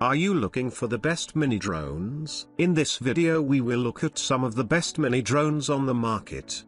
Are you looking for the best mini drones? In this video we will look at some of the best mini drones on the market.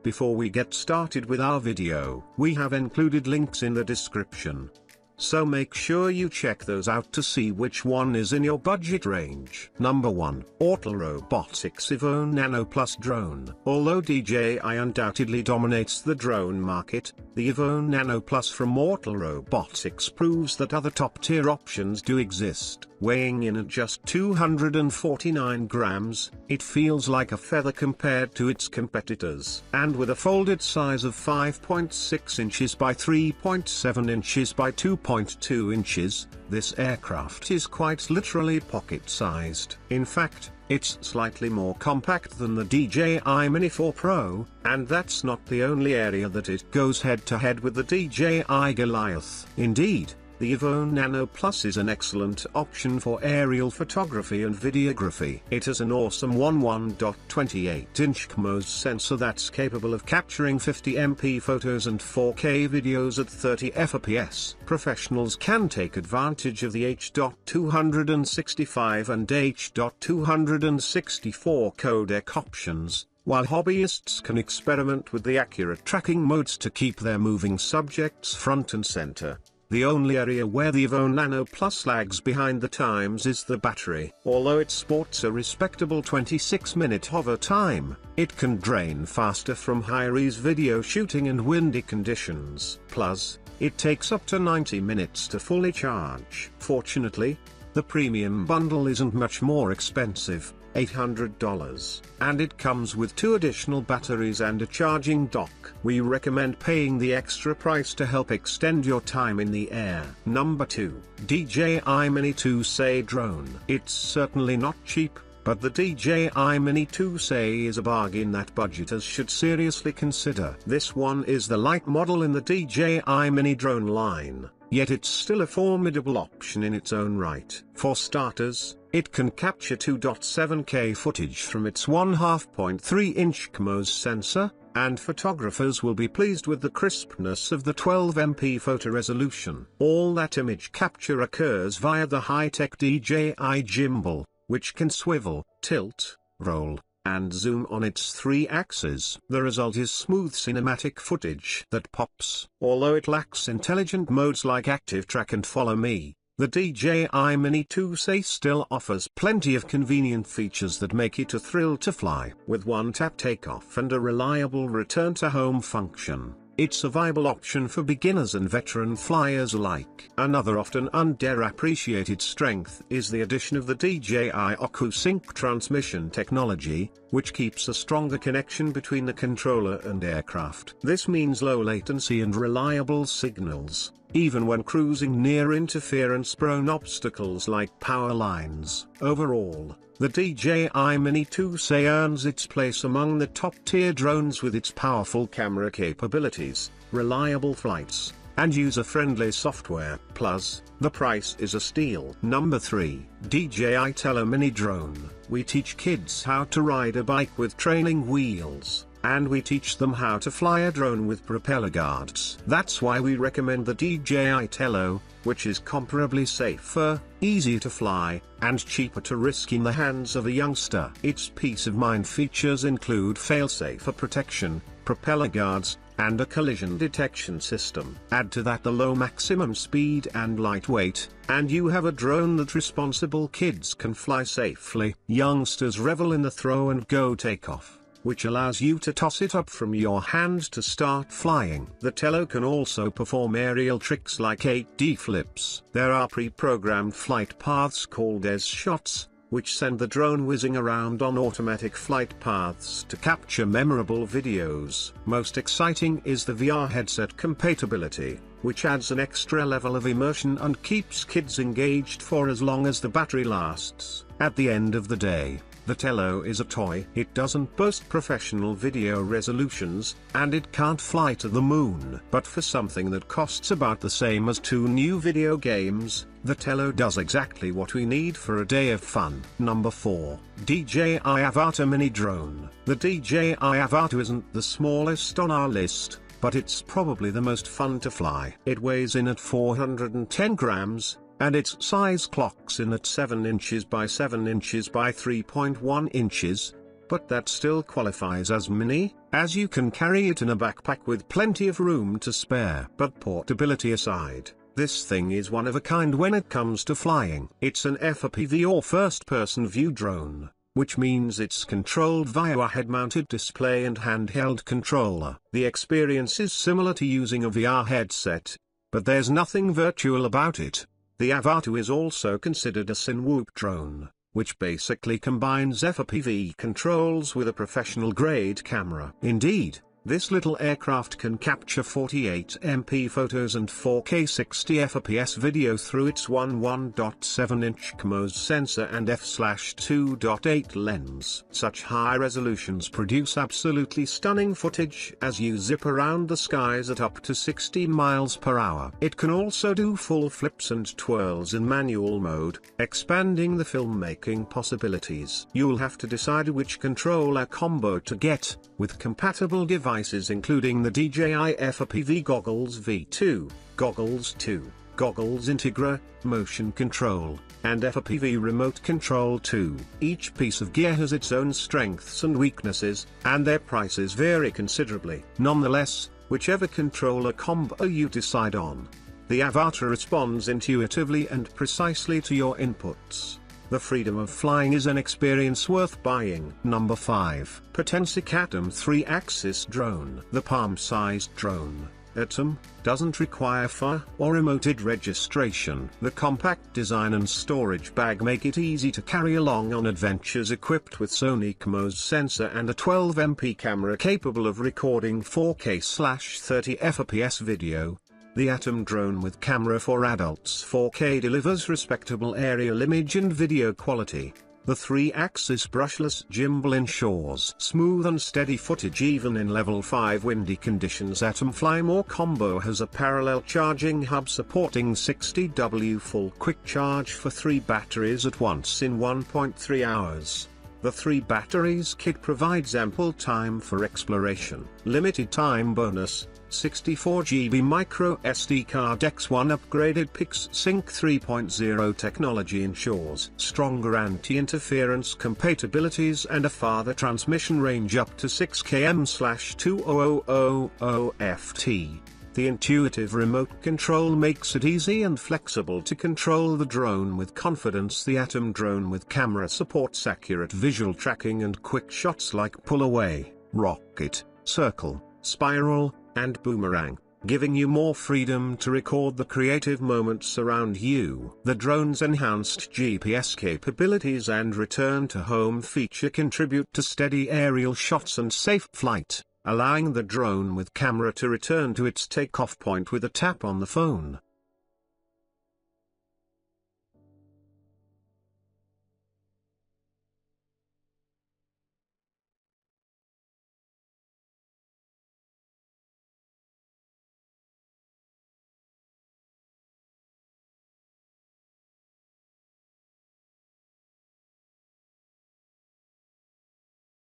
Before we get started with our video, we have included links in the description. So make sure you check those out to see which one is in your budget range. Number 1. Auto Robotics Evo Nano Plus Drone. Although DJI undoubtedly dominates the drone market, the Evo Nano Plus from Auto Robotics proves that other top-tier options do exist. Weighing in at just 249 grams, it feels like a feather compared to its competitors. And with a folded size of 5.6 inches by 3.7 inches by 2.2 inches, this aircraft is quite literally pocket-sized. In fact, it's slightly more compact than the DJI Mini 4 Pro, and that's not the only area that it goes head-to-head with the DJI Goliath. Indeed, the Evo Nano Plus is an excellent option for aerial photography and videography. It has an awesome 1.28-inch CMOS sensor that's capable of capturing 50MP photos and 4K videos at 30 fps. Professionals can take advantage of the H.265 and H.264 codec options, while hobbyists can experiment with the accurate tracking modes to keep their moving subjects front and center. The only area where the Evo Nano Plus lags behind the times is the battery. Although it sports a respectable 26-minute hover time, it can drain faster from high-res video shooting and windy conditions. Plus, it takes up to 90 minutes to fully charge. Fortunately, the premium bundle isn't much more expensive, $800, and it comes with 2 additional batteries and a charging dock. We recommend paying the extra price to help extend your time in the air. Number 2. DJI Mini 2C Drone. It's certainly not cheap, but the DJI Mini 2C is a bargain that budgeters should seriously consider. This one is the light model in the DJI Mini drone line, yet it's still a formidable option in its own right. For starters, it can capture 2.7K footage from its 1.3-inch CMOS sensor, and photographers will be pleased with the crispness of the 12MP photo resolution. All that image capture occurs via the high-tech DJI gimbal, which can swivel, tilt, roll, and zoom on its 3 axes. The result is smooth cinematic footage that pops. Although it lacks intelligent modes like Active Track and Follow Me, the DJI Mini 2C still offers plenty of convenient features that make it a thrill to fly. With one-tap takeoff and a reliable return-to-home function, it's a viable option for beginners and veteran flyers alike. Another often underappreciated strength is the addition of the DJI OcuSync transmission technology, which keeps a stronger connection between the controller and aircraft. This means low latency and reliable signals, even when cruising near interference-prone obstacles like power lines. Overall, the DJI Mini 2C earns its place among the top-tier drones with its powerful camera capabilities, reliable flights, and user-friendly software. Plus, the price is a steal. Number 3. DJI Tello Mini Drone. We teach kids how to ride a bike with training wheels, and we teach them how to fly a drone with propeller guards. That's why we recommend the DJI Tello, which is comparably safer, easier to fly, and cheaper to risk in the hands of a youngster. Its peace of mind features include fail-safe protection, propeller guards, and a collision detection system. Add to that the low maximum speed and lightweight, and you have a drone that responsible kids can fly safely. Youngsters revel in the throw-and-go takeoff, which allows you to toss it up from your hand to start flying. The Tello can also perform aerial tricks like 8D flips. There are pre-programmed flight paths called S-shots, which send the drone whizzing around on automatic flight paths to capture memorable videos. Most exciting is the VR headset compatibility, which adds an extra level of immersion and keeps kids engaged for as long as the battery lasts. At the end of the day, the Tello is a toy. It doesn't boast professional video resolutions, and it can't fly to the moon. But for something that costs about the same as 2 new video games, the Tello does exactly what we need for a day of fun. Number 4. DJI Avata Mini Drone. The DJI Avata isn't the smallest on our list, but it's probably the most fun to fly. It weighs in at 410 grams, and its size clocks in at 7 inches by 7 inches by 3.1 inches. But that still qualifies as mini, as you can carry it in a backpack with plenty of room to spare. But portability aside, this thing is one of a kind when it comes to flying. It's an FPV or first-person view drone, which means it's controlled via a head-mounted display and handheld controller. The experience is similar to using a VR headset, but there's nothing virtual about it. The Avatar 2 is also considered a Synwhoop drone, which basically combines FPV controls with a professional-grade camera. Indeed, this little aircraft can capture 48MP photos and 4K 60fps video through its 1.7-inch CMOS sensor and f/2.8 lens. Such high resolutions produce absolutely stunning footage as you zip around the skies at up to 60 miles per hour. It can also do full flips and twirls in manual mode, expanding the filmmaking possibilities. You'll have to decide which controller combo to get, with compatible devices including the DJI FPV Goggles V2, Goggles 2, Goggles Integra, Motion Control, and FPV Remote Control 2. Each piece of gear has its own strengths and weaknesses, and their prices vary considerably. Nonetheless, whichever controller combo you decide on, the Avatar responds intuitively and precisely to your inputs. The freedom of flying is an experience worth buying. Number 5. Potensic Atom 3-Axis Drone. The palm-sized drone, Atom, doesn't require FAR or remoted registration. The compact design and storage bag make it easy to carry along on adventures. Equipped with Sony CMOS sensor and a 12MP camera capable of recording 4K/30 fps video, the Atom drone with camera for adults 4K delivers respectable aerial image and video quality. The 3-axis brushless gimbal ensures smooth and steady footage even in level 5 windy conditions. Atom Fly More combo has a parallel charging hub supporting 60W full quick charge for 3 batteries at once in 1.3 hours. The 3 batteries kit provides ample time for exploration. Limited time bonus: 64GB micro SD card. X1 upgraded PixSync 3.0 technology ensures stronger anti-interference compatibilities and a farther transmission range up to 6 km/2000 The intuitive remote control makes it easy and flexible to control the drone with confidence. The Atom drone with camera supports accurate visual tracking and quick shots like pull away, rocket, circle, spiral, and boomerang, giving you more freedom to record the creative moments around you. The drone's enhanced GPS capabilities and return to home feature contribute to steady aerial shots and safe flight, allowing the drone with camera to return to its takeoff point with a tap on the phone.